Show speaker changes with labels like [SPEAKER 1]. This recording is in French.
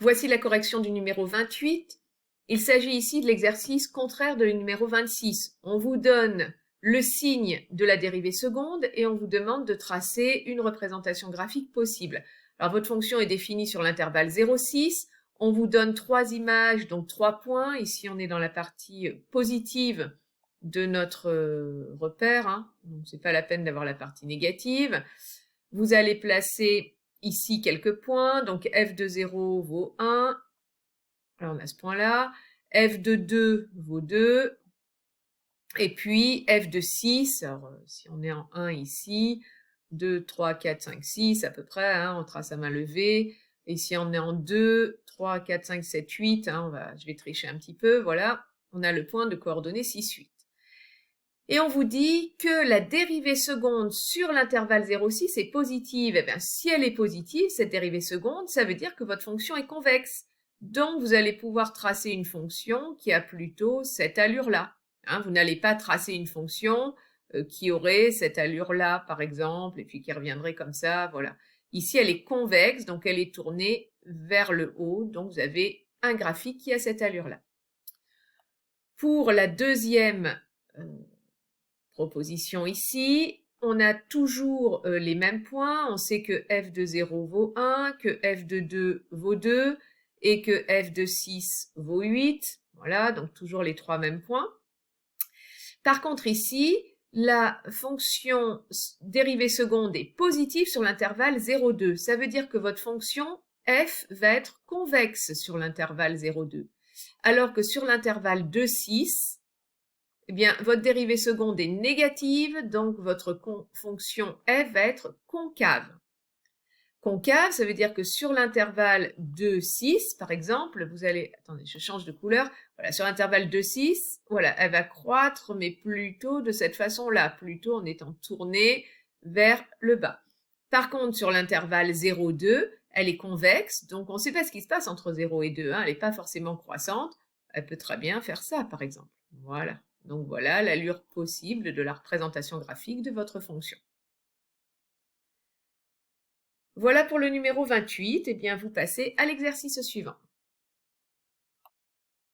[SPEAKER 1] Voici la correction du numéro 28. Il s'agit ici de l'exercice contraire de numéro 26. On vous donne le signe de la dérivée seconde et on vous demande de tracer une représentation graphique possible. Alors votre fonction est définie sur l'intervalle 0,6. On vous donne 3 images, donc 3 points. Ici, on est dans la partie positive de notre repère, hein. Donc c'est pas la peine d'avoir la partie négative. Vous allez placer ici quelques points, donc f de 0 vaut 1, alors on a ce point-là, f de 2 vaut 2, et puis f de 6, alors si on est en 1 ici, 2, 3, 4, 5, 6 à peu près, hein, on trace à main levée, et si on est en 2, 3, 4, 5, 7, 8, hein, je vais tricher un petit peu, voilà, on a le point de coordonnées 6, 8. Et on vous dit que la dérivée seconde sur l'intervalle 0,6 est positive. Eh bien, si elle est positive, cette dérivée seconde, ça veut dire que votre fonction est convexe. Donc, vous allez pouvoir tracer une fonction qui a plutôt cette allure-là. Hein, vous n'allez pas tracer une fonction qui aurait cette allure-là, par exemple, et puis qui reviendrait comme ça, voilà. Ici, elle est convexe, donc elle est tournée vers le haut, donc vous avez un graphique qui a cette allure-là. Pour la deuxième proposition ici, on a toujours les mêmes points, on sait que f de 0 vaut 1, que f de 2 vaut 2, et que f de 6 vaut 8, voilà, donc toujours les 3 mêmes points. Par contre ici, la fonction dérivée seconde est positive sur l'intervalle 0,2, ça veut dire que votre fonction f va être convexe sur l'intervalle 0,2, alors que sur l'intervalle 2,6, eh bien, votre dérivée seconde est négative, donc votre fonction f va être concave. Concave, ça veut dire que sur l'intervalle 2,6, par exemple, vous allez... Attendez, je change de couleur. Voilà, sur l'intervalle 2,6, voilà, elle va croître, mais plutôt de cette façon-là, plutôt en étant tournée vers le bas. Par contre, sur l'intervalle 0,2, elle est convexe, donc on ne sait pas ce qui se passe entre 0 et 2, hein, elle n'est pas forcément croissante. Elle peut très bien faire ça, par exemple. Voilà. Donc voilà l'allure possible de la représentation graphique de votre fonction. Voilà pour le numéro 28, et bien vous passez à l'exercice suivant.